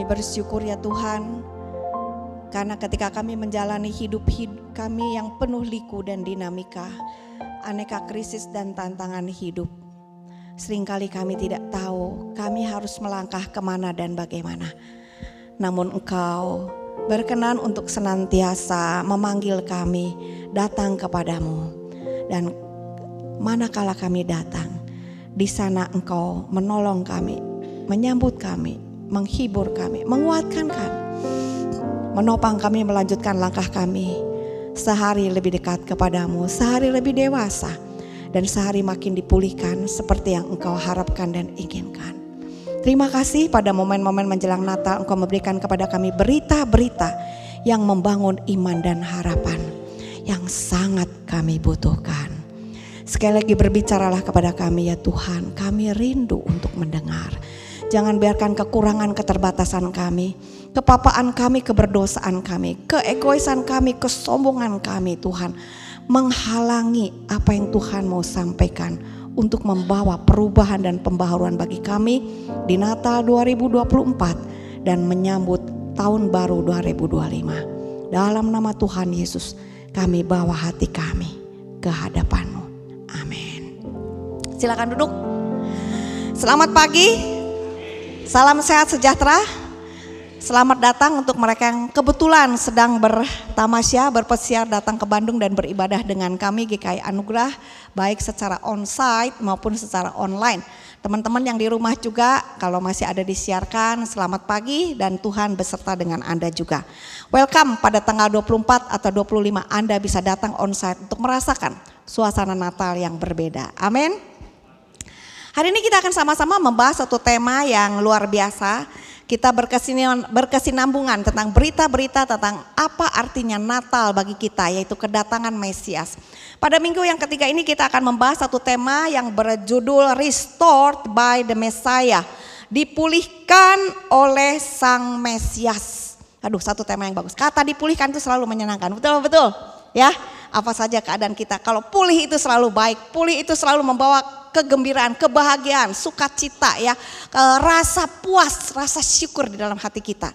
bersyukur ya Tuhan, karena ketika kami menjalani hidup kami yang penuh liku dan dinamika, aneka krisis dan tantangan hidup, seringkali kami tidak tahu kami harus melangkah kemana dan bagaimana. Namun Engkau berkenan untuk senantiasa memanggil kami datang kepadamu. Dan manakala kami datang, di sana Engkau menolong kami, menyambut kami, menghibur kami, menguatkan kami, menopang kami melanjutkan langkah kami sehari lebih dekat kepadamu, sehari lebih dewasa, dan sehari makin dipulihkan seperti yang Engkau harapkan dan inginkan. Terima kasih pada momen-momen menjelang Natal Engkau memberikan kepada kami berita-berita yang membangun iman dan harapan yang sangat kami butuhkan. Sekali lagi berbicaralah kepada kami ya Tuhan, kami rindu untuk mendengar. Jangan biarkan kekurangan keterbatasan kami, kepapaan kami, keberdosaan kami, keegoisan kami, kesombongan kami Tuhan menghalangi apa yang Tuhan mau sampaikan untuk membawa perubahan dan pembaharuan bagi kami di Natal 2024 dan menyambut tahun baru 2025. Dalam nama Tuhan Yesus kami bawa hati kami ke hadapan-Mu. Amin. Silakan duduk. Selamat pagi. Salam sehat sejahtera. Selamat datang untuk mereka yang kebetulan sedang bertamasya, berpesiar datang ke Bandung dan beribadah dengan kami GKI Anugerah, baik secara onsite maupun secara online. Teman-teman yang di rumah juga kalau masih ada disiarkan, selamat pagi dan Tuhan beserta dengan Anda juga. Welcome pada tanggal 24 atau 25 Anda bisa datang onsite untuk merasakan suasana Natal yang berbeda. Amin. Hari ini kita akan sama-sama membahas satu tema yang luar biasa. Kita berkesinambungan tentang berita-berita tentang apa artinya Natal bagi kita, yaitu kedatangan Mesias. Pada minggu yang ketiga ini kita akan membahas satu tema yang berjudul Restored by the Messiah. Dipulihkan oleh Sang Mesias. Aduh, satu tema yang bagus. Kata dipulihkan itu selalu menyenangkan, betul-betul ya. Apa saja keadaan kita, kalau pulih itu selalu baik, pulih itu selalu membawa kegembiraan, kebahagiaan, sukacita ya, rasa puas, rasa syukur di dalam hati kita.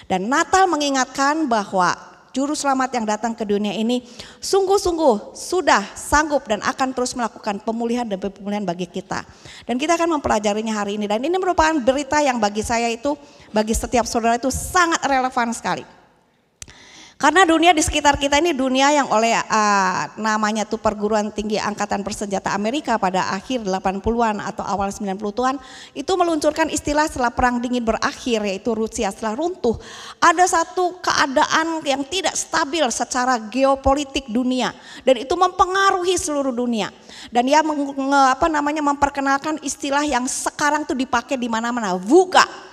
Dan Natal mengingatkan bahwa Juru Selamat yang datang ke dunia ini sungguh-sungguh sudah sanggup dan akan terus melakukan pemulihan dan pemulihan bagi kita. Dan kita akan mempelajarinya hari ini. Dan ini merupakan berita yang bagi saya itu, bagi setiap saudara itu sangat relevan sekali. Karena dunia di sekitar kita ini dunia yang oleh namanya tuh perguruan tinggi angkatan bersenjata Amerika pada akhir 80-an atau awal 90-an itu meluncurkan istilah setelah perang dingin berakhir, yaitu Rusia setelah runtuh. Ada satu keadaan yang tidak stabil secara geopolitik dunia dan itu mempengaruhi seluruh dunia. Dan dia memperkenalkan istilah yang sekarang tuh dipakai di mana-mana, VUCA.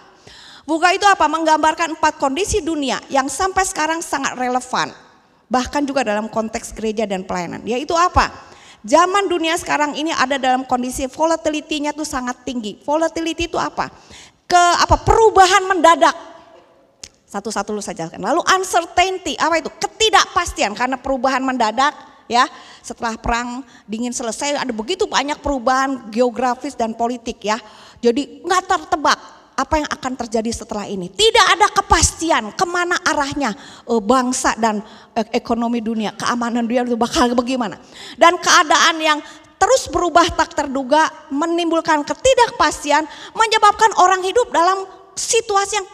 VUCA itu apa? Menggambarkan 4 kondisi dunia yang sampai sekarang sangat relevan. Bahkan juga dalam konteks gereja dan pelayanan. Yaitu apa? Zaman dunia sekarang ini ada dalam kondisi volatility-nya tuh sangat tinggi. Volatility itu apa? Perubahan mendadak. Satu-satu lu saja. Lalu uncertainty, apa itu? Ketidakpastian karena perubahan mendadak ya. Setelah perang dingin selesai ada begitu banyak perubahan geografis dan politik ya. Jadi nggak tertebak apa yang akan terjadi setelah ini. Tidak ada kepastian kemana arahnya bangsa dan ekonomi dunia, keamanan dunia itu bakal bagaimana. Dan keadaan yang terus berubah tak terduga menimbulkan ketidakpastian, menyebabkan orang hidup dalam situasi yang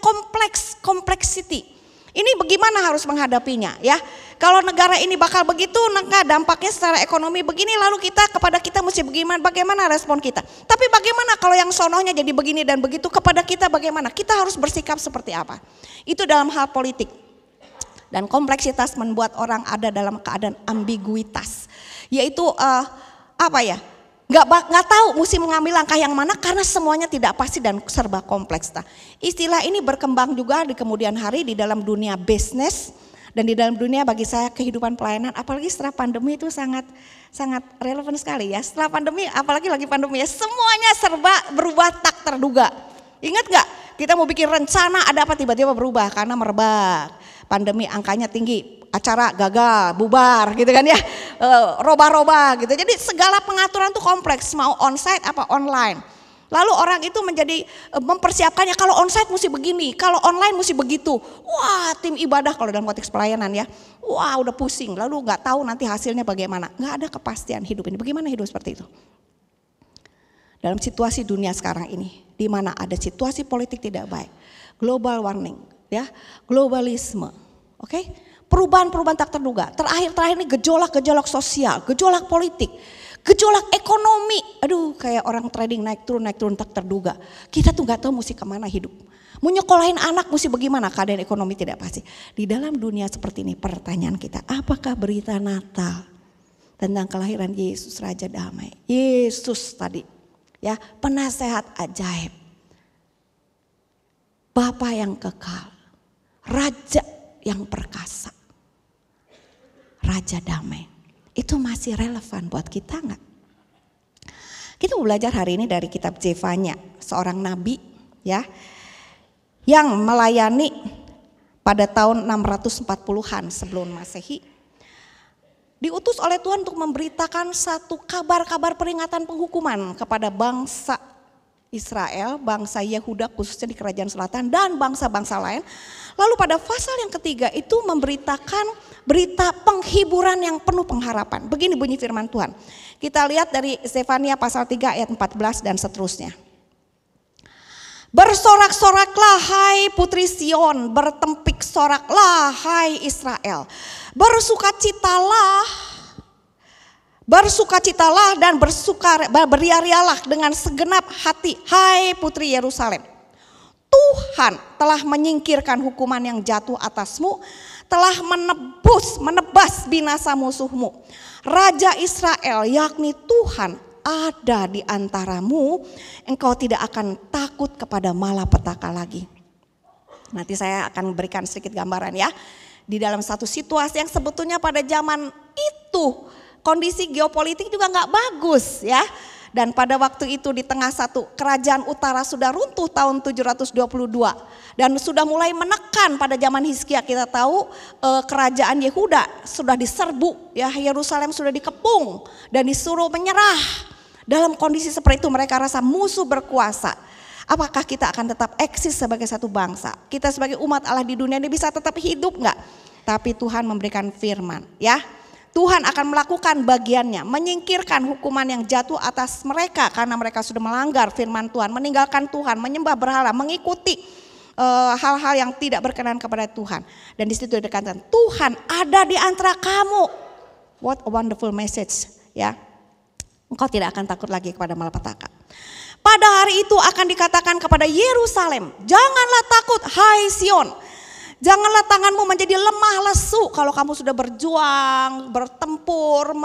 kompleksiti. Ini bagaimana harus menghadapinya ya. Kalau negara ini bakal begitu, maka dampaknya secara ekonomi begini, lalu kepada kita mesti bagaimana respon kita. Tapi bagaimana kalau yang sononya jadi begini dan begitu, kepada kita bagaimana? Kita harus bersikap seperti apa? Itu dalam hal politik. Dan kompleksitas membuat orang ada dalam keadaan ambiguitas. Yaitu nggak tahu mesti mengambil langkah yang mana karena semuanya tidak pasti dan serba kompleks. Nah, istilah ini berkembang juga di kemudian hari di dalam dunia bisnis dan di dalam dunia bagi saya kehidupan pelayanan, apalagi setelah pandemi itu sangat relevan sekali ya. Setelah pandemi, apalagi lagi pandemi ya, semuanya serba berubah tak terduga. Ingat gak? Kita mau bikin rencana ada apa tiba-tiba berubah karena merebak. Pandemi angkanya tinggi, acara gagal, bubar gitu kan ya, roba-roba gitu. Jadi segala pengaturan tuh kompleks, mau onsite apa online. Lalu orang itu menjadi mempersiapkannya, kalau onsite mesti begini, kalau online mesti begitu. Wah, tim ibadah kalau dalam konteks pelayanan ya. Wah, udah pusing, lalu gak tahu nanti hasilnya bagaimana. Gak ada kepastian hidup ini. Bagaimana hidup seperti itu? Dalam situasi dunia sekarang ini, di mana ada situasi politik tidak baik, global warming, ya, globalisme, oke? Perubahan-perubahan tak terduga. Terakhir ini gejolak-gejolak sosial, gejolak politik, gejolak ekonomi. Aduh, kayak orang trading naik turun tak terduga. Kita tuh gak tahu mesti kemana hidup. Mau nyekolahin anak mesti bagaimana, keadaan ekonomi tidak pasti. Di dalam dunia seperti ini pertanyaan kita, apakah berita Natal tentang kelahiran Yesus Raja Damai, Yesus tadi, ya, penasehat ajaib, Bapa yang kekal, Raja yang perkasa, Raja Damai, itu masih relevan buat kita enggak? Kita mau belajar hari ini dari kitab Zefanya, seorang nabi ya yang melayani pada tahun 640-an sebelum Masehi. Diutus oleh Tuhan untuk memberitakan satu kabar-kabar peringatan penghukuman kepada bangsa Israel, bangsa Yehuda khususnya di kerajaan selatan dan bangsa-bangsa lain. Lalu pada pasal yang ketiga itu memberitakan berita penghiburan yang penuh pengharapan. Begini bunyi firman Tuhan. Kita lihat dari Zefania pasal 3 ayat 14 dan seterusnya. Bersorak-soraklah hai putri Sion, bertempik soraklah hai Israel. Bersukacitalah dan beriarialah dengan segenap hati hai putri Yerusalem. Tuhan telah menyingkirkan hukuman yang jatuh atasmu, telah menebas binasa musuhmu. Raja Israel yakni Tuhan ada di antaramu, engkau tidak akan takut kepada malapetaka lagi. Nanti saya akan berikan sedikit gambaran ya. Di dalam satu situasi yang sebetulnya pada zaman itu kondisi geopolitik juga gak bagus ya. Dan pada waktu itu di tengah satu kerajaan utara sudah runtuh tahun 722 dan sudah mulai menekan pada zaman Hizkia. Kita tahu kerajaan Yehuda sudah diserbu ya, Yerusalem sudah dikepung dan disuruh menyerah. Dalam kondisi seperti itu mereka rasa musuh berkuasa. Apakah kita akan tetap eksis sebagai satu bangsa? Kita sebagai umat Allah di dunia ini bisa tetap hidup enggak? Tapi Tuhan memberikan firman ya. Tuhan akan melakukan bagiannya, menyingkirkan hukuman yang jatuh atas mereka karena mereka sudah melanggar firman Tuhan, meninggalkan Tuhan, menyembah berhala, mengikuti hal-hal yang tidak berkenan kepada Tuhan. Dan di situ dikatakan Tuhan ada di antara kamu. What a wonderful message ya. Engkau tidak akan takut lagi kepada malapetaka. Pada hari itu akan dikatakan kepada Yerusalem, janganlah takut hai Sion. Janganlah tanganmu menjadi lemah lesu kalau kamu sudah berjuang, bertempur,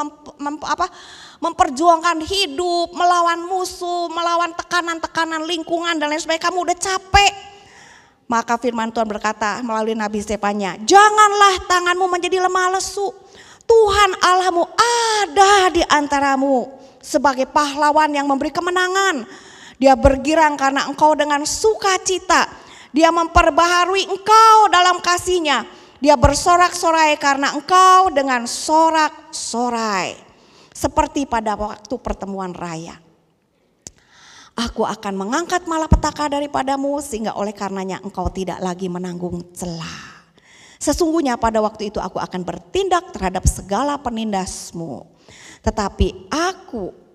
memperjuangkan hidup, melawan musuh, melawan tekanan-tekanan lingkungan dan lain sebagainya. Kamu udah capek. Maka firman Tuhan berkata melalui Nabi Zefanya, janganlah tanganmu menjadi lemah lesu. Tuhan Allahmu ada di antaramu sebagai pahlawan yang memberi kemenangan. Dia bergirang karena engkau dengan sukacita. Dia memperbaharui engkau dalam kasihnya. Dia bersorak-sorai karena engkau dengan sorak-sorai. Seperti pada waktu pertemuan raya. Aku akan mengangkat malapetaka daripadamu sehingga oleh karenanya engkau tidak lagi menanggung celah. Sesungguhnya pada waktu itu aku akan bertindak terhadap segala penindasmu. Tetapi aku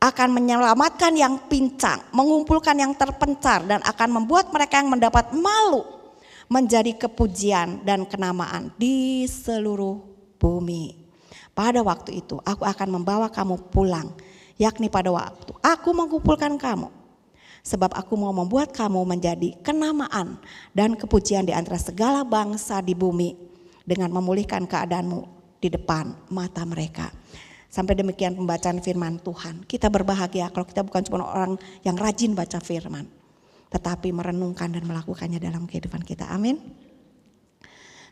akan menyelamatkan yang pincang, mengumpulkan yang terpencar dan akan membuat mereka yang mendapat malu menjadi kepujian dan kenamaan di seluruh bumi. Pada waktu itu aku akan membawa kamu pulang, yakni pada waktu aku mengumpulkan kamu. Sebab aku mau membuat kamu menjadi kenamaan dan kepujian di antara segala bangsa di bumi dengan memulihkan keadaanmu di depan mata mereka. Sampai demikian pembacaan firman Tuhan. Kita berbahagia kalau kita bukan cuma orang yang rajin baca firman, tetapi merenungkan dan melakukannya dalam kehidupan kita. Amin.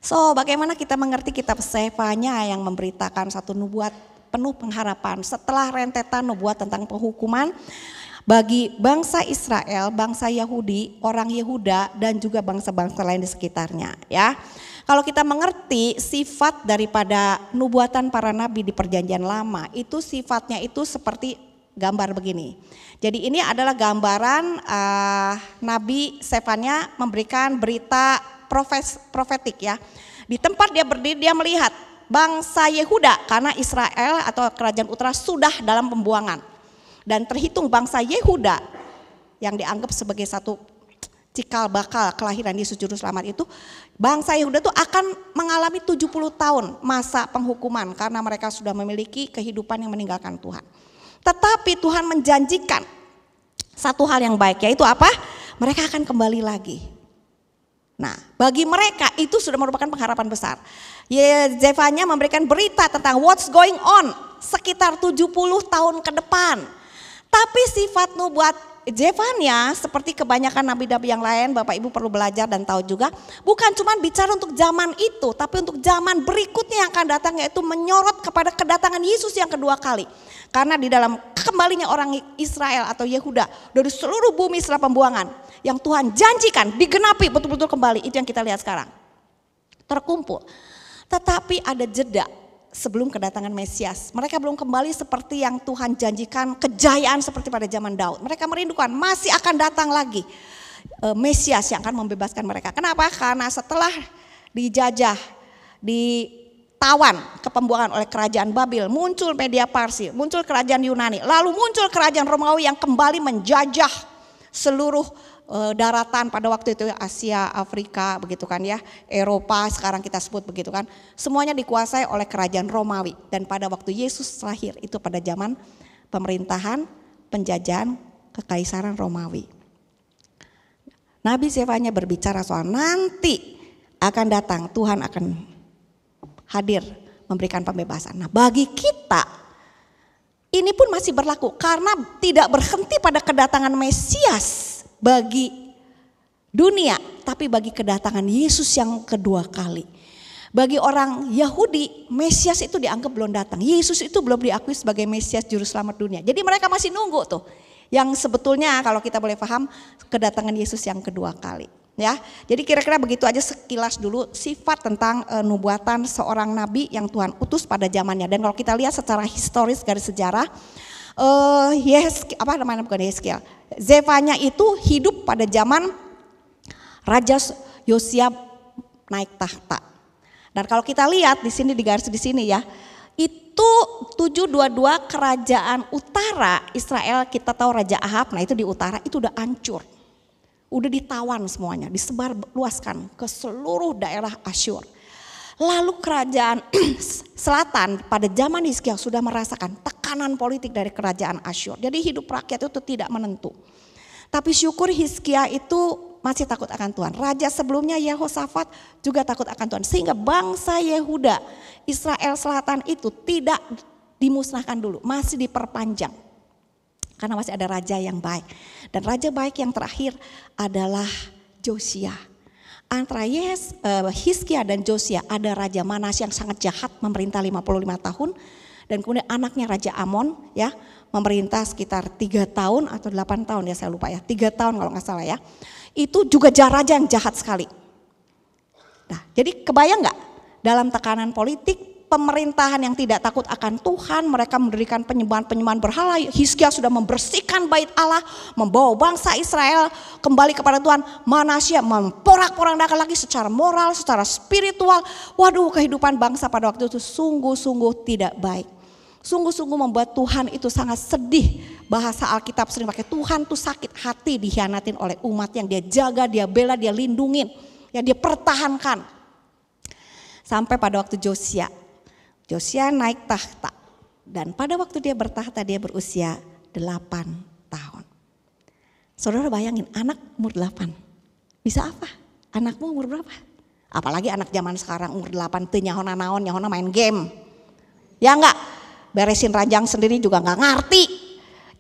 So, bagaimana kita mengerti kitab Zefanya yang memberitakan satu nubuat penuh pengharapan setelah rentetan nubuat tentang penghukuman bagi bangsa Israel, bangsa Yahudi, orang Yehuda dan juga bangsa-bangsa lain di sekitarnya ya. Kalau kita mengerti sifat daripada nubuatan para nabi di perjanjian lama, itu sifatnya itu seperti gambar begini. Jadi ini adalah gambaran Nabi Zefanya memberikan berita profetik ya. Di tempat dia berdiri dia melihat bangsa Yehuda, karena Israel atau kerajaan utara sudah dalam pembuangan. Dan terhitung bangsa Yehuda yang dianggap sebagai satu cikal bakal kelahiran Yesus Juru Selamat itu, bangsa Yehuda itu akan mengalami 70 tahun masa penghukuman karena mereka sudah memiliki kehidupan yang meninggalkan Tuhan. Tetapi Tuhan menjanjikan satu hal yang baik, yaitu apa? Mereka akan kembali lagi. Nah, bagi mereka itu sudah merupakan pengharapan besar. Zefanya memberikan berita tentang what's going on sekitar 70 tahun ke depan. Tapi sifat nubuat Zefanya seperti kebanyakan nabi-nabi yang lain, Bapak Ibu perlu belajar dan tahu juga, bukan cuma bicara untuk zaman itu, tapi untuk zaman berikutnya yang akan datang, yaitu menyorot kepada kedatangan Yesus yang kedua kali. Karena di dalam kembalinya orang Israel atau Yehuda dari seluruh bumi setelah pembuangan, yang Tuhan janjikan digenapi betul-betul kembali, itu yang kita lihat sekarang. Terkumpul. Tetapi ada jeda sebelum kedatangan Mesias. Mereka belum kembali seperti yang Tuhan janjikan, kejayaan seperti pada zaman Daud. Mereka merindukan masih akan datang lagi Mesias yang akan membebaskan mereka. Kenapa? Karena setelah dijajah, ditawan ke pembuangan oleh kerajaan Babil, muncul Media Parsi, muncul kerajaan Yunani, lalu muncul kerajaan Romawi yang kembali menjajah seluruh daratan pada waktu itu, Asia, Afrika begitu kan ya, Eropa sekarang kita sebut begitu kan, semuanya dikuasai oleh kerajaan Romawi. Dan pada waktu Yesus lahir itu pada zaman pemerintahan penjajahan kekaisaran Romawi. Nabi Zefanya berbicara soal nanti akan datang, Tuhan akan hadir memberikan pembebasan. Nah, bagi kita ini pun masih berlaku karena tidak berhenti pada kedatangan Mesias bagi dunia, tapi bagi kedatangan Yesus yang kedua kali. Bagi orang Yahudi, Mesias itu dianggap belum datang. Yesus itu belum diakui sebagai Mesias Juru Selamat dunia. Jadi mereka masih nunggu tuh. Yang sebetulnya kalau kita boleh paham, kedatangan Yesus yang kedua kali. Ya, jadi kira-kira begitu aja sekilas dulu sifat tentang nubuatan seorang nabi yang Tuhan utus pada zamannya. Dan kalau kita lihat secara historis garis sejarah, Zefanya itu hidup pada zaman Raja Yosia naik tahta. Dan kalau kita lihat di sini, di garis di sini ya, itu 722 kerajaan utara Israel, kita tahu Raja Ahab, nah itu di utara itu udah hancur. Udah ditawan semuanya, disebar luaskan ke seluruh daerah Asyur. Lalu kerajaan selatan pada zaman Hizkia sudah merasakan tekanan politik dari kerajaan Asyur. Jadi hidup rakyat itu tidak menentu. Tapi syukur Hizkia itu masih takut akan Tuhan. Raja sebelumnya Yehosafat juga takut akan Tuhan. Sehingga bangsa Yehuda, Israel selatan itu tidak dimusnahkan dulu, masih diperpanjang. Karena masih ada raja yang baik. Dan raja baik yang terakhir adalah Josia. Antara Hizkia dan Josia ada Raja Manasye yang sangat jahat, memerintah 55 tahun. Dan kemudian anaknya Raja Amon ya memerintah sekitar 3 tahun atau 8 tahun ya, saya lupa ya. 3 tahun kalau nggak salah ya. Itu juga raja yang jahat sekali. Nah, jadi kebayang nggak dalam tekanan politik, pemerintahan yang tidak takut akan Tuhan, mereka mendirikan penyembahan-penyembahan berhala. Hizkia sudah membersihkan bait Allah, membawa bangsa Israel kembali kepada Tuhan. Manasye memporak-porandakan lagi secara moral, secara spiritual. Waduh, kehidupan bangsa pada waktu itu sungguh-sungguh tidak baik. Sungguh-sungguh membuat Tuhan itu sangat sedih. Bahasa Alkitab sering pakai, Tuhan tuh sakit hati dikhianatin oleh umat yang dia jaga, dia bela, dia lindungin, yang dia pertahankan. Sampai pada waktu Josia naik tahta, dan pada waktu dia bertahta dia berusia 8 tahun. Saudara bayangin, anak umur 8 bisa apa? Anakmu umur berapa? Apalagi anak zaman sekarang umur 8 tuh nyahona naon, nyahona main game. Ya enggak, beresin ranjang sendiri juga enggak ngerti.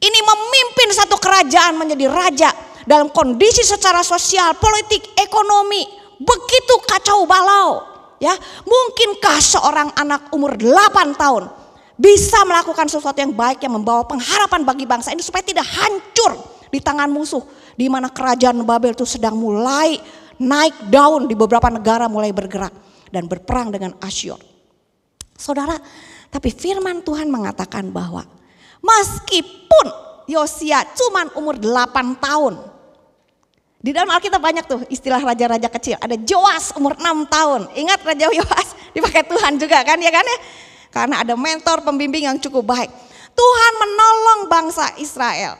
Ini memimpin satu kerajaan menjadi raja dalam kondisi secara sosial, politik, ekonomi begitu kacau balau. Ya, mungkinkah seorang anak umur 8 tahun bisa melakukan sesuatu yang baik yang membawa pengharapan bagi bangsa ini supaya tidak hancur di tangan musuh, di mana kerajaan Babel itu sedang mulai naik daun, di beberapa negara mulai bergerak dan berperang dengan Asyur. Saudara, tapi firman Tuhan mengatakan bahwa Meskipun Yosia cuman umur 8 tahun. Di dalam Alkitab banyak tuh istilah raja-raja kecil. Ada Joas umur 6 tahun. Ingat Raja Yoas dipakai Tuhan juga kan ya kan ya. Karena ada mentor pembimbing yang cukup baik. Tuhan menolong bangsa Israel.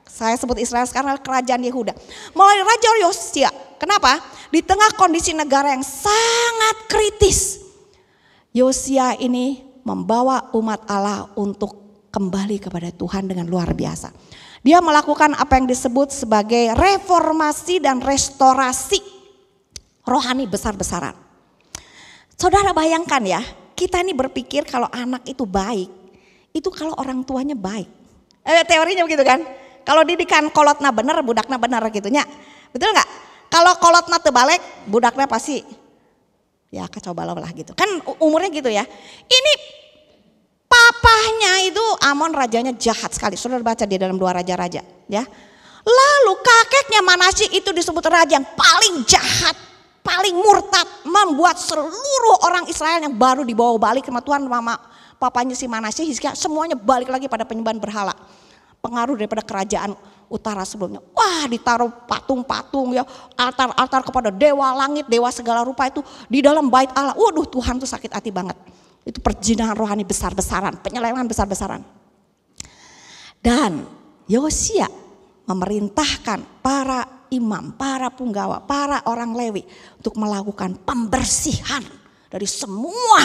Saya sebut Israel sekarang kerajaan Yehuda. Melalui Raja Yosia. Kenapa? Di tengah kondisi negara yang sangat kritis. Yosia ini membawa umat Allah untuk kembali kepada Tuhan dengan luar biasa. Dia melakukan apa yang disebut sebagai reformasi dan restorasi rohani besar-besaran. Saudara bayangkan ya, kita ini berpikir kalau anak itu baik, itu kalau orang tuanya baik. Teorinya begitu kan? Kalau didikan kolotna bener, budakna bener gitu nya. Betul nggak? Kalau kolotna terbalik, budakna pasti ya kacau balau lah gitu. Kan umurnya gitu ya. Ini papahnya itu Amon rajanya jahat sekali. Saudara baca di dalam 2 Raja-Raja ya. Lalu kakeknya Manasye itu disebut raja yang paling jahat, paling murtad, membuat seluruh orang Israel yang baru dibawa balik sama Tuhan, mama papanya si Manasye, Hizkia, semuanya balik lagi pada penyembahan berhala. Pengaruh daripada kerajaan utara sebelumnya. Wah, ditaruh patung-patung ya, altar-altar kepada dewa langit, dewa segala rupa itu di dalam bait Allah. Waduh, Tuhan tuh sakit hati banget. Itu perjinahan rohani besar-besaran, penyelewengan besar-besaran. Dan Yosia memerintahkan para imam, para punggawa, para orang Lewi untuk melakukan pembersihan dari semua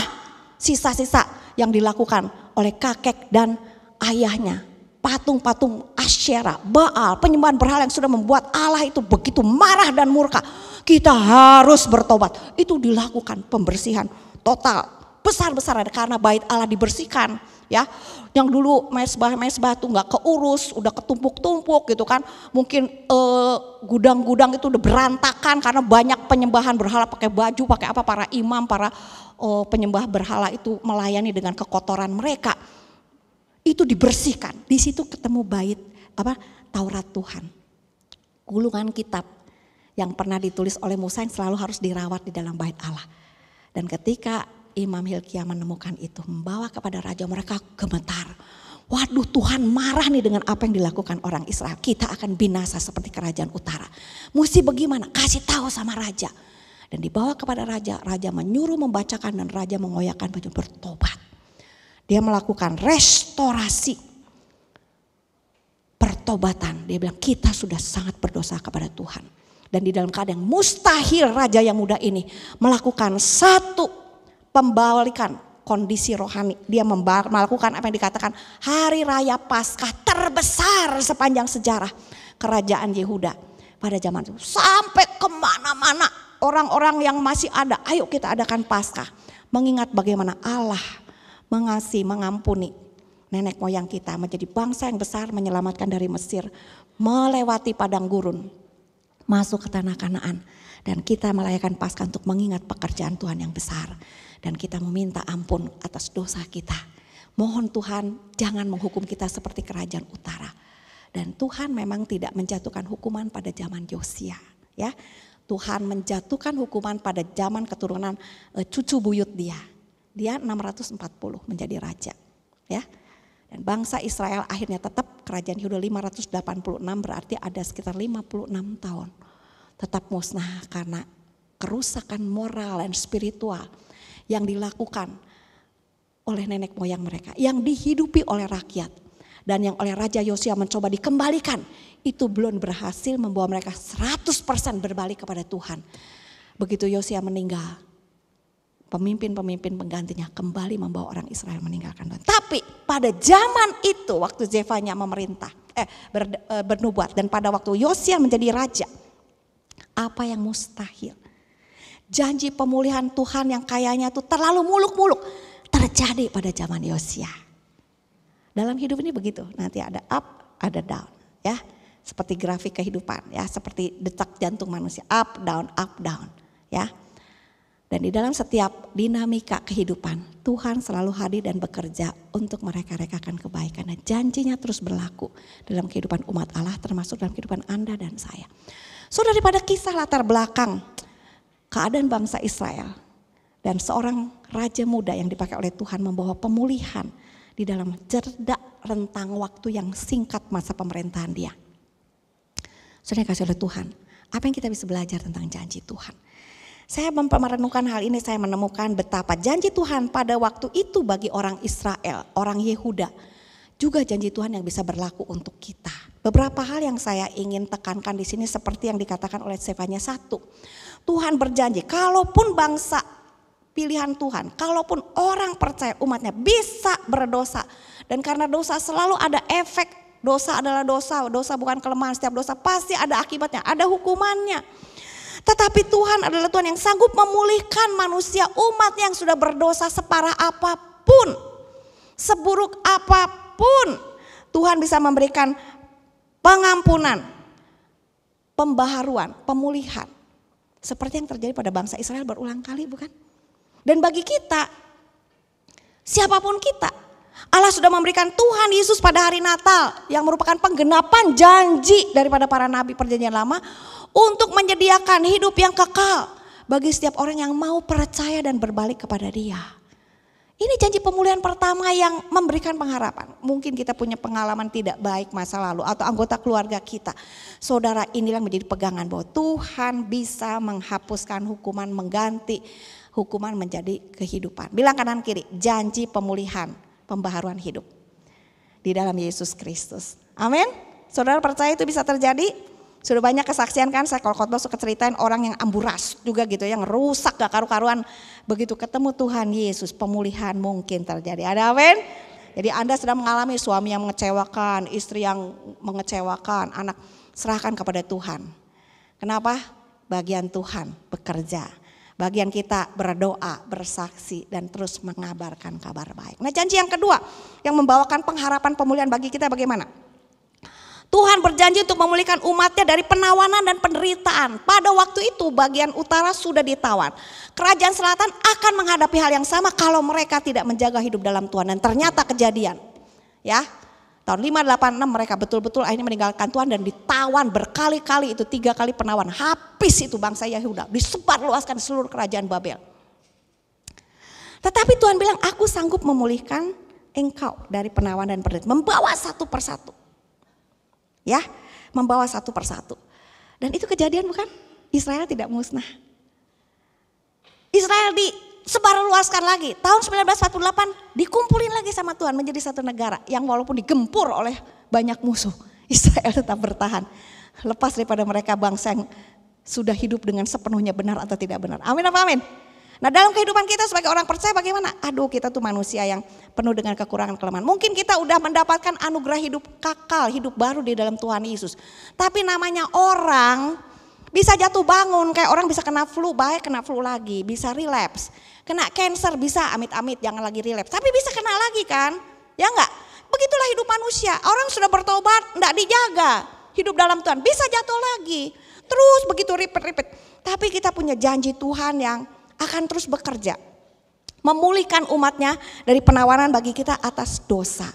sisa-sisa yang dilakukan oleh kakek dan ayahnya. Patung-patung Asyera, Baal, penyembahan berhala yang sudah membuat Allah itu begitu marah dan murka. Kita harus bertobat. Itu dilakukan pembersihan total. Besar-besaran karena bait Allah dibersihkan ya. Yang dulu mesbah tuh nggak keurus, udah ketumpuk-tumpuk gitu kan. Mungkin gudang-gudang itu udah berantakan karena banyak penyembahan berhala, pakai baju, pakai apa, para imam, para penyembah berhala itu melayani dengan kekotoran mereka. Itu dibersihkan. Di situ ketemu bait Taurat Tuhan. Gulungan kitab yang pernah ditulis oleh Musa yang selalu harus dirawat di dalam bait Allah. Dan ketika Imam Hilkia menemukan itu, membawa kepada raja, mereka gemetar. Waduh, Tuhan marah nih dengan apa yang dilakukan orang Israel. Kita akan binasa seperti kerajaan utara. Mesti bagaimana? Kasih tahu sama raja. Dan dibawa kepada raja, raja menyuruh membacakan dan raja mengoyakkan baju bertobat. Dia melakukan restorasi pertobatan. Dia bilang kita sudah sangat berdosa kepada Tuhan. Dan di dalam keadaan mustahil raja yang muda ini melakukan satu pembalikan kondisi rohani. Dia melakukan apa yang dikatakan hari raya Paskah terbesar sepanjang sejarah kerajaan Yehuda pada zaman itu. Sampai kemana-mana orang-orang yang masih ada, ayo kita adakan Paskah. Mengingat bagaimana Allah mengasihi, mengampuni nenek moyang kita menjadi bangsa yang besar, menyelamatkan dari Mesir, melewati padang gurun, masuk ke tanah Kanaan. Dan kita merayakan Paskah untuk mengingat pekerjaan Tuhan yang besar. Dan kita meminta ampun atas dosa kita. Mohon Tuhan jangan menghukum kita seperti kerajaan utara. Dan Tuhan memang tidak menjatuhkan hukuman pada zaman Yosia. Ya, Tuhan menjatuhkan hukuman pada zaman keturunan cucu buyut dia. Dia 640 menjadi raja. Ya, dan bangsa Israel akhirnya tetap kerajaan Yehuda 586, berarti ada sekitar 56 tahun. Tetap musnah karena kerusakan moral dan spiritual yang dilakukan oleh nenek moyang mereka, yang dihidupi oleh rakyat, dan yang oleh Raja Yosia mencoba dikembalikan, itu belum berhasil membawa mereka 100% berbalik kepada Tuhan. Begitu Yosia meninggal, pemimpin-pemimpin penggantinya kembali membawa orang Israel meninggalkan Tuhan. Tapi pada zaman itu waktu Zefanya bernubuat, dan pada waktu Yosia menjadi raja, apa yang mustahil? Janji pemulihan Tuhan yang kayaknya tuh terlalu muluk-muluk terjadi pada zaman Yosia. Dalam hidup ini begitu, nanti ada up, ada down, ya. Seperti grafik kehidupan, ya, seperti detak jantung manusia, up, down, ya. Dan di dalam setiap dinamika kehidupan, Tuhan selalu hadir dan bekerja untuk mereka-rekakan kebaikan. Dan janjinya terus berlaku dalam kehidupan umat Allah, termasuk dalam kehidupan Anda dan saya. So daripada kisah latar belakang keadaan bangsa Israel dan seorang raja muda yang dipakai oleh Tuhan membawa pemulihan di dalam jeda rentang waktu yang singkat masa pemerintahan dia. Saudara kasih oleh Tuhan, apa yang kita bisa belajar tentang janji Tuhan? Saya merenungkan hal ini, saya menemukan betapa janji Tuhan pada waktu itu bagi orang Israel, orang Yehuda, juga janji Tuhan yang bisa berlaku untuk kita. Beberapa hal yang saya ingin tekankan di sini seperti yang dikatakan oleh Zefanya 1. Tuhan berjanji, kalaupun bangsa pilihan Tuhan, kalaupun orang percaya umatnya bisa berdosa. Dan karena dosa selalu ada efek, dosa adalah dosa, dosa bukan kelemahan, setiap dosa pasti ada akibatnya, ada hukumannya. Tetapi Tuhan adalah Tuhan yang sanggup memulihkan manusia umatnya yang sudah berdosa separah apapun, seburuk apapun. Tuhan bisa memberikan pengampunan, pembaharuan, pemulihan. Seperti yang terjadi pada bangsa Israel berulang kali, bukan? Dan bagi kita, siapapun kita, Allah sudah memberikan Tuhan Yesus pada hari Natal yang merupakan penggenapan janji daripada para nabi perjanjian lama untuk menyediakan hidup yang kekal bagi setiap orang yang mau percaya dan berbalik kepada Dia. Ini janji pemulihan pertama yang memberikan pengharapan. Mungkin kita punya pengalaman tidak baik masa lalu atau anggota keluarga kita. Saudara, inilah menjadi pegangan bahwa Tuhan bisa menghapuskan hukuman, mengganti hukuman menjadi kehidupan. Bilang kanan kiri, janji pemulihan, pembaharuan hidup di dalam Yesus Kristus. Amin. Saudara percaya itu bisa terjadi? Sudah banyak kesaksian kan, saya kalau khotbah suka ceritain orang yang amburas juga gitu, yang rusak gak karu-karuan. Begitu ketemu Tuhan Yesus, pemulihan mungkin terjadi. Ada amin? Jadi Anda sedang mengalami suami yang mengecewakan, istri yang mengecewakan, anak, serahkan kepada Tuhan. Kenapa? Bagian Tuhan bekerja. Bagian kita berdoa, bersaksi, dan terus mengabarkan kabar baik. Nah, janji yang kedua yang membawakan pengharapan pemulihan bagi kita bagaimana? Tuhan berjanji untuk memulihkan umatnya dari penawanan dan penderitaan. Pada waktu itu bagian utara sudah ditawan. Kerajaan selatan akan menghadapi hal yang sama kalau mereka tidak menjaga hidup dalam Tuhan. Dan ternyata kejadian. Ya, tahun 586 mereka betul-betul akhirnya meninggalkan Tuhan dan ditawan berkali-kali, itu 3 kali penawan. Habis itu bangsa Yehuda, disebar luaskan seluruh kerajaan Babel. Tetapi Tuhan bilang, aku sanggup memulihkan engkau dari penawan dan penderitaan. Membawa satu persatu. Ya, membawa satu persatu. Dan itu kejadian bukan? Israel tidak musnah. Israel disebar luaskan lagi. Tahun 1948 dikumpulin lagi sama Tuhan menjadi satu negara yang walaupun digempur oleh banyak musuh, Israel tetap bertahan. Lepas daripada mereka bangsa yang sudah hidup dengan sepenuhnya benar atau tidak benar. Amin apa amin? Nah, dalam kehidupan kita sebagai orang percaya bagaimana? Aduh, kita tuh manusia yang penuh dengan kekurangan kelemahan. Mungkin kita udah mendapatkan anugerah hidup kekal, hidup baru di dalam Tuhan Yesus. Tapi namanya orang bisa jatuh bangun, kayak orang bisa kena flu, baik kena flu lagi, bisa relapse. Kena cancer bisa, amit-amit jangan lagi relapse. Tapi bisa kena lagi kan? Ya enggak? Begitulah hidup manusia. Orang sudah bertobat, enggak dijaga. Hidup dalam Tuhan, bisa jatuh lagi. Terus begitu repeat. Tapi kita punya janji Tuhan yang akan terus bekerja, memulihkan umatnya dari penawanan bagi kita atas dosa.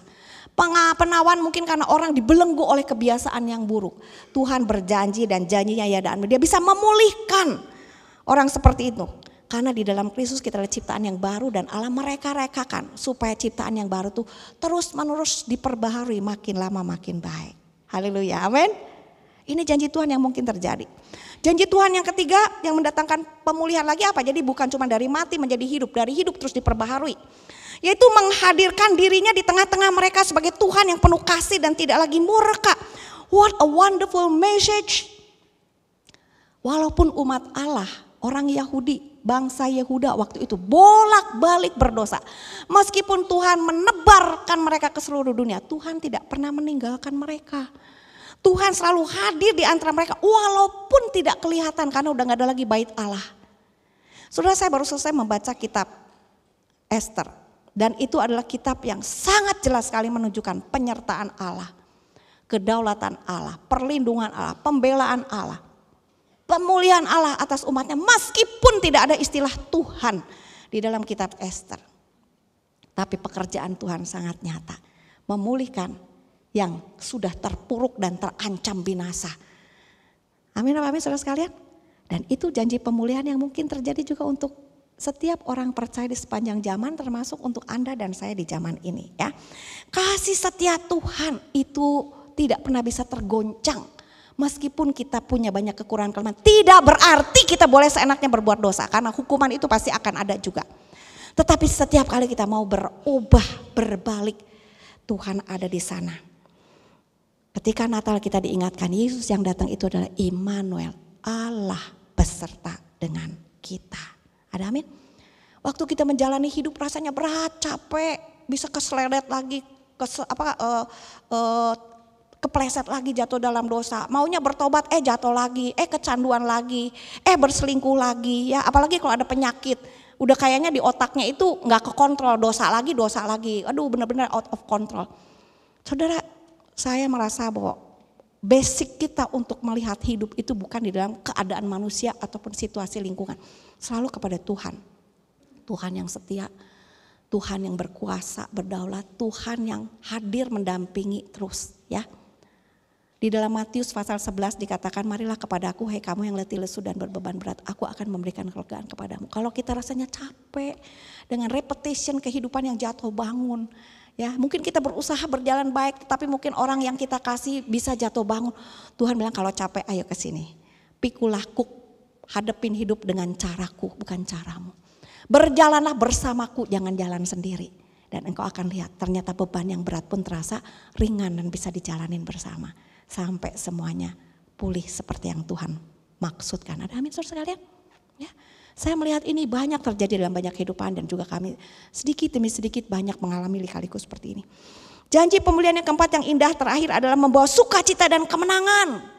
Penawan mungkin karena orang dibelenggu oleh kebiasaan yang buruk. Tuhan berjanji dan janjinya ya dan dia bisa memulihkan orang seperti itu. Karena di dalam Kristus kita adalah ciptaan yang baru dan Allah mereka-rekakan supaya ciptaan yang baru tuh terus menerus diperbaharui makin lama makin baik. Haleluya, amin. Ini janji Tuhan yang mungkin terjadi. Janji Tuhan yang ketiga yang mendatangkan pemulihan lagi apa? Jadi bukan cuma dari mati menjadi hidup, dari hidup terus diperbaharui. Yaitu menghadirkan dirinya di tengah-tengah mereka sebagai Tuhan yang penuh kasih dan tidak lagi murka. What a wonderful message. Walaupun umat Allah, orang Yahudi, bangsa Yehuda waktu itu bolak-balik berdosa. Meskipun Tuhan menebarkan mereka ke seluruh dunia, Tuhan tidak pernah meninggalkan mereka. Tuhan selalu hadir di antara mereka walaupun tidak kelihatan karena udah gak ada lagi bait Allah. Saudara, saya baru selesai membaca kitab Esther. Dan itu adalah kitab yang sangat jelas sekali menunjukkan penyertaan Allah. Kedaulatan Allah, perlindungan Allah, pembelaan Allah. Pemulihan Allah atas umatnya meskipun tidak ada istilah Tuhan di dalam kitab Esther. Tapi pekerjaan Tuhan sangat nyata. Memulihkan yang sudah terpuruk dan terancam binasa. Amin apa amin saudara sekalian. Dan itu janji pemulihan yang mungkin terjadi juga untuk setiap orang percaya di sepanjang zaman, termasuk untuk Anda dan saya di zaman ini ya. Kasih setia Tuhan itu tidak pernah bisa tergoncang. Meskipun kita punya banyak kekurangan kelemahan, tidak berarti kita boleh seenaknya berbuat dosa. Karena hukuman itu pasti akan ada juga. Tetapi setiap kali kita mau berubah, berbalik, Tuhan ada di sana. Ketika Natal kita diingatkan, Yesus yang datang itu adalah Immanuel, Allah beserta dengan kita. Ada amin? Waktu kita menjalani hidup rasanya berat, capek, bisa keseledet lagi, kepleset lagi, jatuh dalam dosa. Maunya bertobat, jatuh lagi, kecanduan lagi, berselingkuh lagi. Ya, apalagi kalau ada penyakit, udah kayaknya di otaknya itu nggak kekontrol, dosa lagi. Aduh, benar-benar out of control. Saudara, saya merasa bahwa basic kita untuk melihat hidup itu bukan di dalam keadaan manusia ataupun situasi lingkungan. Selalu kepada Tuhan. Tuhan yang setia, Tuhan yang berkuasa, berdaulat, Tuhan yang hadir mendampingi terus ya. Di dalam Matius pasal 11 dikatakan, marilah kepadaku hai kamu yang letih lesu dan berbeban berat, aku akan memberikan kelegaan kepadamu. Kalau kita rasanya capek dengan repetition kehidupan yang jatuh bangun, ya mungkin kita berusaha berjalan baik, tetapi mungkin orang yang kita kasih bisa jatuh bangun. Tuhan bilang kalau capek ayo ke sini, pikulah kuk, hadapin hidup dengan caraku bukan caramu. Berjalanlah bersamaku, jangan jalan sendiri. Dan engkau akan lihat ternyata beban yang berat pun terasa ringan dan bisa dijalanin bersama. Sampai semuanya pulih seperti yang Tuhan maksudkan. Ada amin saudara sekalian? Ya. Saya melihat ini banyak terjadi dalam banyak kehidupan dan juga kami sedikit demi sedikit banyak mengalami lika-liku seperti ini. Janji pemulihan yang keempat yang indah terakhir adalah membawa sukacita dan kemenangan.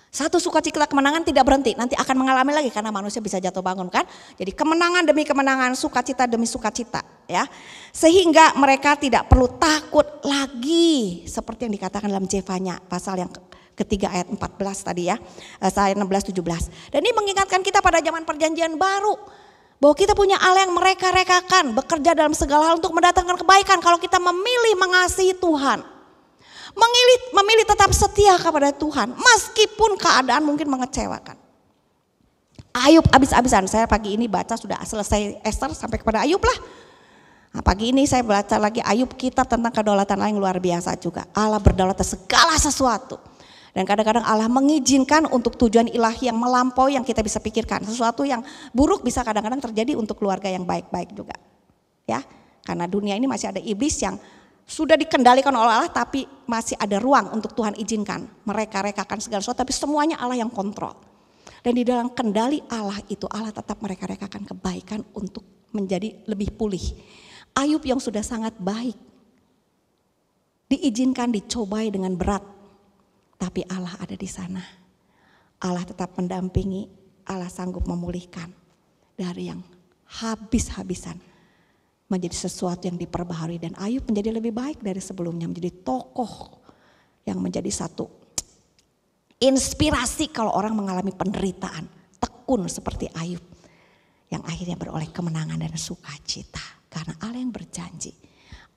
Satu sukacita kemenangan tidak berhenti, nanti akan mengalami lagi karena manusia bisa jatuh bangun kan. Jadi kemenangan demi kemenangan, sukacita demi sukacita ya. Sehingga mereka tidak perlu takut lagi seperti yang dikatakan dalam Zefanya pasal yang ketiga ayat 14 tadi ya, ayat 16-17. Dan ini mengingatkan kita pada zaman perjanjian baru bahwa kita punya Allah yang mereka-rekakan, bekerja dalam segala hal untuk mendatangkan kebaikan kalau kita memilih mengasihi Tuhan. Memilih tetap setia kepada Tuhan meskipun keadaan mungkin mengecewakan. Ayub habis-habisan, saya pagi ini baca sudah selesai Esther sampai kepada Ayub lah. Nah, pagi ini saya baca lagi Ayub, kitab tentang kedaulatan Allah yang luar biasa juga. Allah berdaulat atas segala sesuatu. Dan kadang-kadang Allah mengizinkan untuk tujuan ilahi yang melampaui yang kita bisa pikirkan. Sesuatu yang buruk bisa kadang-kadang terjadi untuk keluarga yang baik-baik juga. Ya, karena dunia ini masih ada iblis yang sudah dikendalikan oleh Allah tapi masih ada ruang untuk Tuhan izinkan. Mereka rekakan segala sesuatu tapi semuanya Allah yang kontrol. Dan di dalam kendali Allah itu Allah tetap mereka rekakan kebaikan untuk menjadi lebih pulih. Ayub yang sudah sangat baik diizinkan dicobai dengan berat. Tapi Allah ada di sana. Allah tetap mendampingi, Allah sanggup memulihkan dari yang habis-habisan. Menjadi sesuatu yang diperbaharui dan Ayub menjadi lebih baik dari sebelumnya, menjadi tokoh yang menjadi satu inspirasi kalau orang mengalami penderitaan, tekun seperti Ayub yang akhirnya beroleh kemenangan dan sukacita karena Allah yang berjanji,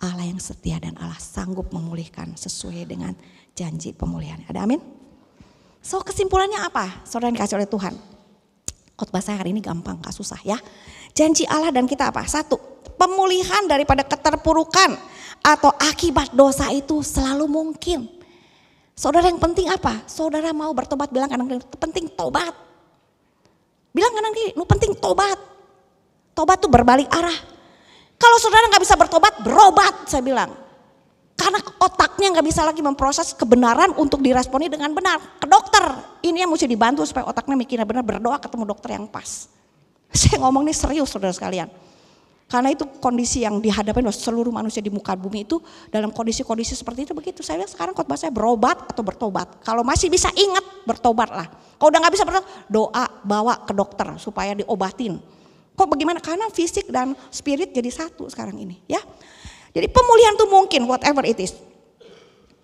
Allah yang setia dan Allah sanggup memulihkan sesuai dengan janji pemulihan. Ada amin? So kesimpulannya apa? Saudara yang dikasih oleh Tuhan. Khotbah saya hari ini gampang, gak susah ya. Janji Allah dan kita apa? Satu, pemulihan daripada keterpurukan atau akibat dosa itu selalu mungkin. Saudara yang penting apa? Saudara mau bertobat, bilang kanan kiri, penting tobat. Bilang kanan kiri, lu penting tobat. Tobat tuh berbalik arah. Kalau saudara gak bisa bertobat, berobat saya bilang. Karena otaknya gak bisa lagi memproses kebenaran untuk diresponi dengan benar. Ke dokter, ini yang mesti dibantu supaya otaknya mikirnya benar, berdoa ketemu dokter yang pas. Saya ngomong ini serius saudara sekalian. Karena itu kondisi yang dihadapi oleh seluruh manusia di muka bumi itu dalam kondisi-kondisi seperti itu begitu. Saya bilang sekarang khotbah saya berobat atau bertobat. Kalau masih bisa ingat bertobatlah. Kalau udah gak bisa bertobat, doa bawa ke dokter supaya diobatin. Kok bagaimana? Karena fisik dan spirit jadi satu sekarang ini ya. Jadi pemulihan itu mungkin whatever it is.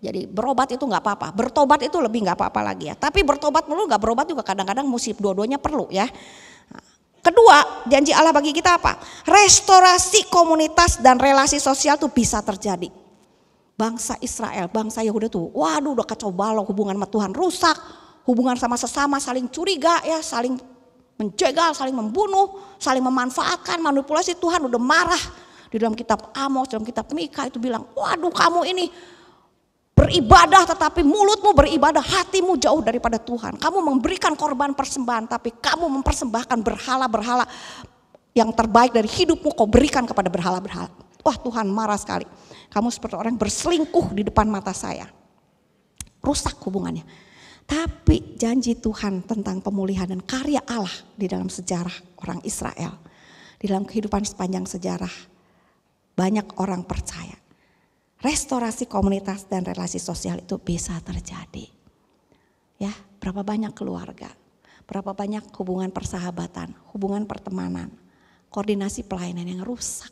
Jadi berobat itu gak apa-apa, bertobat itu lebih gak apa-apa lagi ya. Tapi bertobat perlu, gak berobat juga kadang-kadang mesti dua-duanya perlu ya. Kedua, janji Allah bagi kita apa? Restorasi komunitas dan relasi sosial itu bisa terjadi. Bangsa Israel, bangsa Yehuda tuh, waduh udah kacau balau hubungan sama Tuhan rusak. Hubungan sama sesama saling curiga ya, saling menjegal, saling membunuh, saling memanfaatkan, manipulasi. Tuhan udah marah. Di dalam kitab Amos, dalam kitab Mika itu bilang, waduh kamu ini beribadah tetapi mulutmu beribadah, hatimu jauh daripada Tuhan. Kamu memberikan korban persembahan tapi kamu mempersembahkan berhala-berhala yang terbaik dari hidupmu kau berikan kepada berhala-berhala. Wah, Tuhan marah sekali. Kamu seperti orang berselingkuh di depan mata saya. Rusak hubungannya. Tapi janji Tuhan tentang pemulihan dan karya Allah di dalam sejarah orang Israel, di dalam kehidupan sepanjang sejarah, banyak orang percaya restorasi komunitas dan relasi sosial itu bisa terjadi. Ya, berapa banyak keluarga, berapa banyak hubungan persahabatan, hubungan pertemanan, koordinasi pelayanan yang rusak.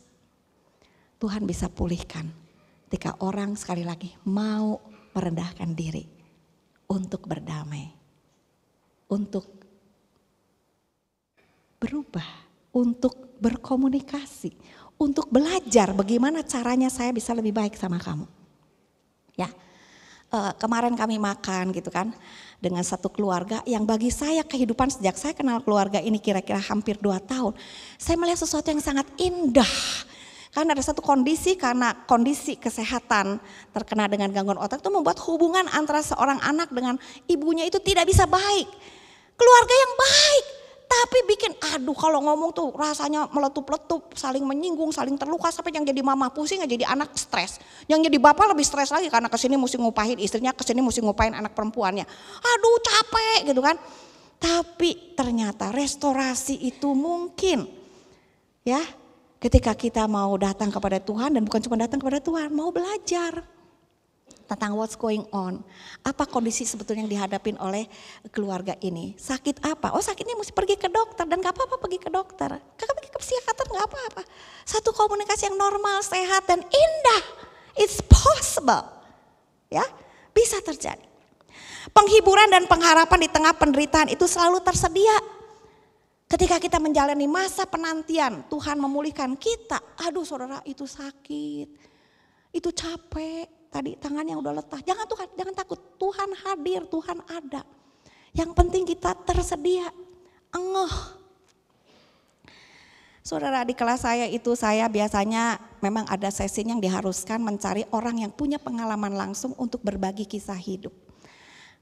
Tuhan bisa pulihkan ketika orang sekali lagi mau merendahkan diri untuk berdamai, untuk berubah, untuk berkomunikasi, untuk belajar bagaimana caranya saya bisa lebih baik sama kamu. Ya, kemarin kami makan gitu kan dengan satu keluarga yang bagi saya kehidupan sejak saya kenal keluarga ini kira-kira hampir 2 tahun. Saya melihat sesuatu yang sangat indah. Karena ada satu kondisi, karena kondisi kesehatan terkena dengan gangguan otak itu membuat hubungan antara seorang anak dengan ibunya itu tidak bisa baik. Keluarga yang baik. Tapi bikin aduh kalau ngomong tuh rasanya meletup-letup, saling menyinggung, saling terluka sampai yang jadi mama pusing, yang jadi anak stres. Yang jadi bapak lebih stres lagi karena kesini mesti ngupahin istrinya, kesini mesti ngupahin anak perempuannya. Aduh capek gitu kan. Tapi ternyata restorasi itu mungkin ya ketika kita mau datang kepada Tuhan dan bukan cuma datang kepada Tuhan, mau belajar tentang what's going on. Apa kondisi sebetulnya yang dihadapin oleh keluarga ini. Sakit apa? Oh sakitnya mesti pergi ke dokter dan gak apa-apa pergi ke dokter. Kakak pergi ke psikiater gak apa-apa. Satu komunikasi yang normal, sehat dan indah. It's possible. Ya, bisa terjadi. Penghiburan dan pengharapan di tengah penderitaan itu selalu tersedia. Ketika kita menjalani masa penantian, Tuhan memulihkan kita. Aduh saudara itu sakit, itu capek. Tadi tangannya udah letah, jangan takut, Tuhan hadir, Tuhan ada. Yang penting kita tersedia, engeh. Saudara di kelas saya itu saya biasanya memang ada sesi yang diharuskan mencari orang yang punya pengalaman langsung untuk berbagi kisah hidup.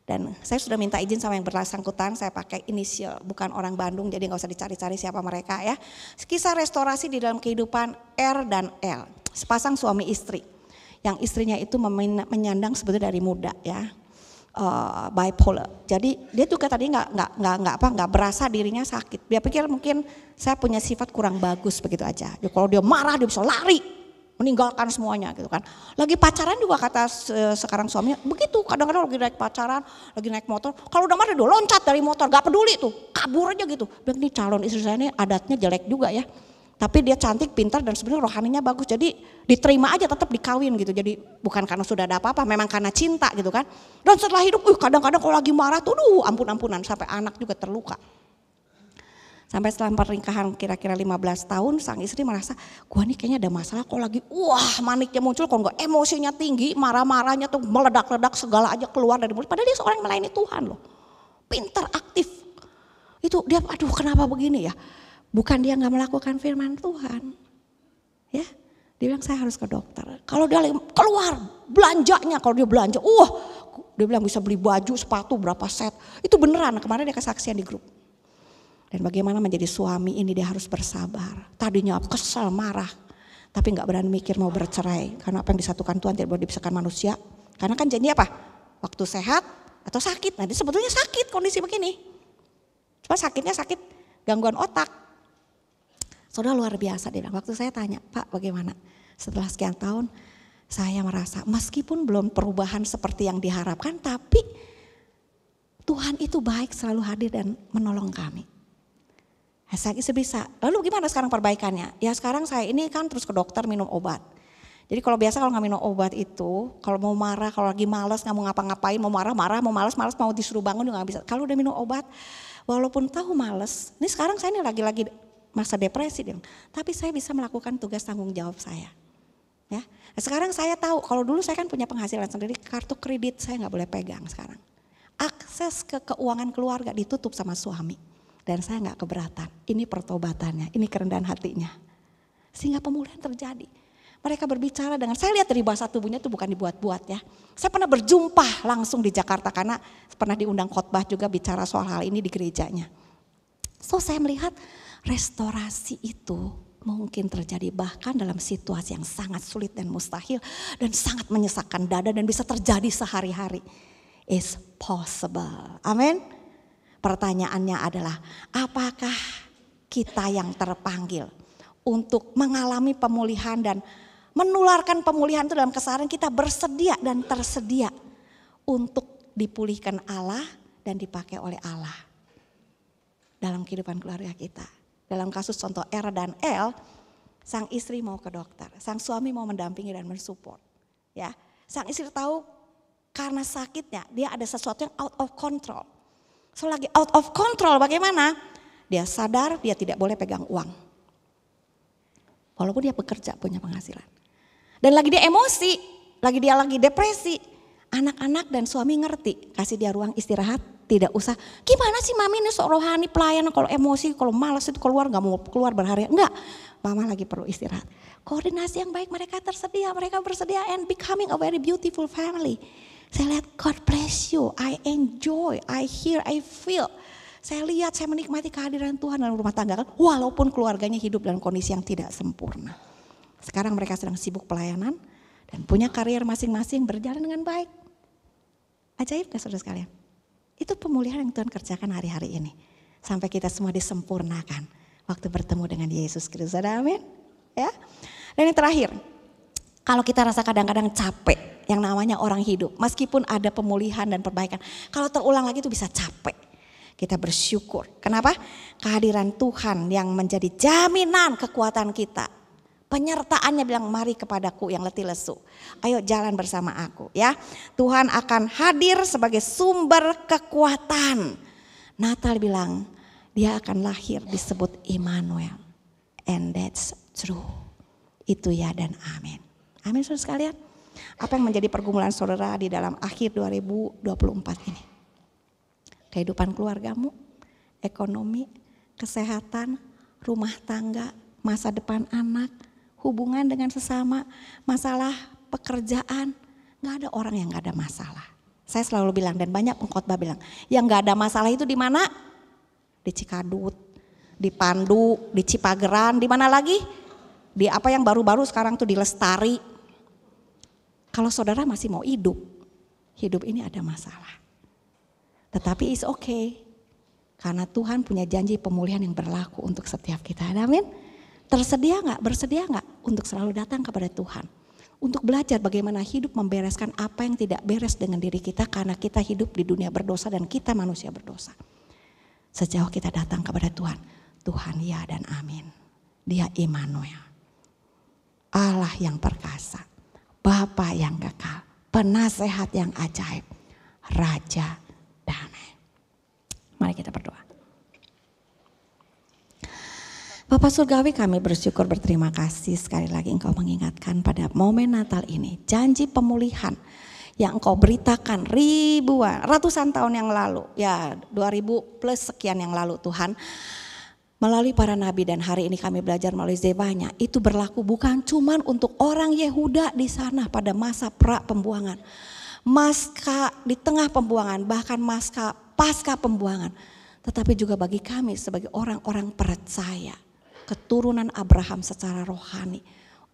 Dan saya sudah minta izin sama yang bersangkutan, saya pakai inisial, bukan orang Bandung jadi gak usah dicari-cari siapa mereka ya. Kisah restorasi di dalam kehidupan R dan L, sepasang suami istri. Yang istrinya itu menyandang sebetulnya dari muda ya, bipolar. Jadi dia juga tadi nggak berasa dirinya sakit. Dia pikir mungkin saya punya sifat kurang bagus begitu aja. Jadi kalau dia marah dia bisa lari, meninggalkan semuanya gitu kan. Lagi pacaran juga kata sekarang suaminya begitu. Kadang-kadang lagi naik pacaran, lagi naik motor. Kalau udah marah dia loncat dari motor, gak peduli tuh, kabur aja gitu. Bilang nih calon istri saya ini adatnya jelek juga ya. Tapi dia cantik, pintar dan sebenarnya rohaninya bagus. Jadi diterima aja tetap dikawin gitu. Jadi bukan karena sudah ada apa-apa, memang karena cinta gitu kan. Dan setelah hidup kadang-kadang kalau lagi marah tuh ampun-ampunan sampai anak juga terluka. Sampai setelah pernikahan kira-kira 15 tahun sang istri merasa gua nih kayaknya ada masalah kok lagi maniknya muncul kok enggak emosinya tinggi, marah-marahnya tuh meledak-ledak segala aja keluar dari mulut. Padahal dia seorang yang melayani Tuhan loh. Pintar, aktif. Itu dia aduh kenapa begini ya. Bukan dia gak melakukan firman Tuhan. Ya, dia bilang saya harus ke dokter. Kalau dia keluar belanjanya, kalau dia belanja, dia bilang bisa beli baju, sepatu berapa set. Itu beneran, kemarin dia kesaksian di grup. Dan bagaimana menjadi suami ini dia harus bersabar. Tadinya kesel, marah. Tapi gak berani mikir mau bercerai. Karena apa yang disatukan Tuhan tidak boleh dipisahkan manusia. Karena kan janji apa? Waktu sehat atau sakit. Nah dia sebetulnya sakit kondisi begini. Cuma sakitnya sakit gangguan otak. Saudara luar biasa dia bilang, waktu saya tanya, Pak bagaimana? Setelah sekian tahun saya merasa meskipun belum perubahan seperti yang diharapkan, tapi Tuhan itu baik selalu hadir dan menolong kami. Saya bisa, lalu gimana sekarang perbaikannya? Ya sekarang saya ini kan terus ke dokter minum obat. Jadi kalau biasa kalau nggak minum obat itu, kalau mau marah, kalau lagi malas nggak mau ngapa-ngapain, mau marah-marah, mau malas, mau disuruh bangun juga nggak bisa. Kalau udah minum obat, walaupun tahu malas, ini sekarang saya ini lagi masa depresi dia, tapi saya bisa melakukan tugas tanggung jawab saya. Ya, nah, sekarang saya tahu kalau dulu saya kan punya penghasilan sendiri, kartu kredit saya nggak boleh pegang sekarang. Akses ke keuangan keluarga ditutup sama suami. Dan saya gak keberatan, ini pertobatannya, ini kerendahan hatinya. Sehingga pemulihan terjadi. Mereka berbicara dengan, saya lihat dari bahasa tubuhnya itu bukan dibuat-buat ya. Saya pernah berjumpa langsung di Jakarta karena pernah diundang khotbah juga bicara soal hal ini di gerejanya. So saya melihat restorasi itu mungkin terjadi bahkan dalam situasi yang sangat sulit dan mustahil. Dan sangat menyesakkan dada dan bisa terjadi sehari-hari. It's possible. Amin. Pertanyaannya adalah apakah kita yang terpanggil untuk mengalami pemulihan dan menularkan pemulihan itu dalam keseharian, kita bersedia dan tersedia untuk dipulihkan Allah dan dipakai oleh Allah dalam kehidupan keluarga kita. Dalam kasus contoh R dan L, sang istri mau ke dokter, sang suami mau mendampingi dan mensupport. Ya, sang istri tahu karena sakitnya dia ada sesuatu yang out of control. So lagi out of control bagaimana? Dia sadar dia tidak boleh pegang uang. Walaupun dia bekerja punya penghasilan. Dan lagi dia emosi, dia lagi depresi. Anak-anak dan suami ngerti, kasih dia ruang istirahat, tidak usah. Gimana sih mami ini sok rohani pelayan, kalau emosi, kalau malas itu keluar gak mau keluar berhari. Enggak, mama lagi perlu istirahat. Koordinasi yang baik mereka tersedia, mereka bersedia and becoming a very beautiful family. Saya lihat God bless you, I enjoy, I hear, I feel. Saya lihat, saya menikmati kehadiran Tuhan dalam rumah tangga kan, walaupun keluarganya hidup dalam kondisi yang tidak sempurna. Sekarang mereka sedang sibuk pelayanan dan punya karier masing-masing berjalan dengan baik. Ajaib gak saudara sekalian? Itu pemulihan yang Tuhan kerjakan hari-hari ini. Sampai kita semua disempurnakan waktu bertemu dengan Yesus Kristus. Amin. Ya. Dan yang terakhir, kalau kita rasa kadang-kadang capek, yang namanya orang hidup, meskipun ada pemulihan dan perbaikan, kalau terulang lagi itu bisa capek. Kita bersyukur. Kenapa? Kehadiran Tuhan yang menjadi jaminan kekuatan kita. Penyertaannya bilang, mari kepadaku yang letih lesu. Ayo jalan bersama aku ya. Tuhan akan hadir sebagai sumber kekuatan. Natal bilang, dia akan lahir disebut Immanuel. And that's true. Itu ya dan amin. Amin saudara sekalian. Apa yang menjadi pergumulan saudara di dalam akhir 2024 ini? Kehidupan keluargamu, ekonomi, kesehatan, rumah tangga, masa depan anak, hubungan dengan sesama, masalah pekerjaan. Gak ada orang yang gak ada masalah. Saya selalu bilang dan banyak pengkhotbah bilang, yang gak ada masalah itu di mana? Di Cikadut, di Pandu, di Cipageran, di mana lagi? Di apa yang baru-baru sekarang tuh di Lestari. Kalau saudara masih mau hidup ini ada masalah. Tetapi it's okay. Karena Tuhan punya janji pemulihan yang berlaku untuk setiap kita. Amin. Tersedia gak? Bersedia gak untuk selalu datang kepada Tuhan? Untuk belajar bagaimana hidup membereskan apa yang tidak beres dengan diri kita. Karena kita hidup di dunia berdosa dan kita manusia berdosa. Sejauh kita datang kepada Tuhan. Tuhan ya dan amin. Dia Immanuel. Allah yang perkasa. Bapa yang kekal. Penasehat yang ajaib. Raja damai. Mari kita berdoa. Bapa Surgawi, kami bersyukur berterima kasih sekali lagi Engkau mengingatkan pada momen Natal ini. Janji pemulihan yang Engkau beritakan ratusan tahun yang lalu. Ya 2000 plus sekian yang lalu Tuhan. Melalui para nabi dan hari ini kami belajar melalui Zebanya. Itu berlaku bukan cuma untuk orang Yehuda di sana pada masa pra pembuangan. Maska di tengah pembuangan, bahkan pasca pembuangan. Tetapi juga bagi kami sebagai orang-orang percaya. Keturunan Abraham secara rohani.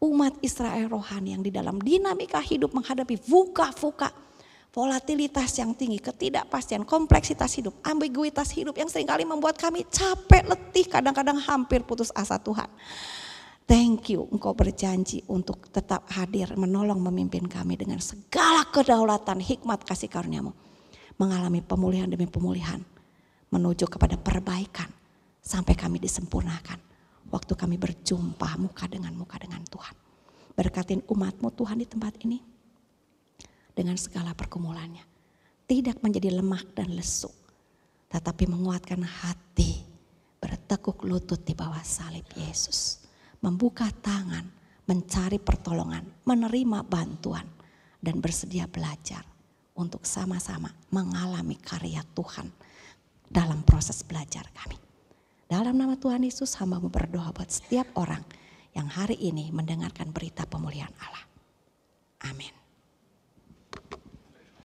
Umat Israel rohani yang di dalam dinamika hidup menghadapi vuka-vuka. Volatilitas yang tinggi, ketidakpastian, kompleksitas hidup, ambiguitas hidup yang seringkali membuat kami capek, letih, kadang-kadang hampir putus asa Tuhan. Thank you, Engkau berjanji untuk tetap hadir, menolong, memimpin kami dengan segala kedaulatan, hikmat, kasih karunia-Mu. Mengalami pemulihan demi pemulihan, menuju kepada perbaikan, sampai kami disempurnakan. Waktu kami berjumpa muka dengan Tuhan. Berkatin umat-Mu Tuhan di tempat ini, dengan segala pergumulannya. Tidak menjadi lemah dan lesu, tetapi menguatkan hati, bertekuk lutut di bawah salib Yesus. Membuka tangan, mencari pertolongan, menerima bantuan, dan bersedia belajar untuk sama-sama mengalami karya Tuhan dalam proses belajar kami. Dalam nama Tuhan Yesus, hamba-Mu berdoa buat setiap orang yang hari ini mendengarkan berita pemulihan Allah. Amin.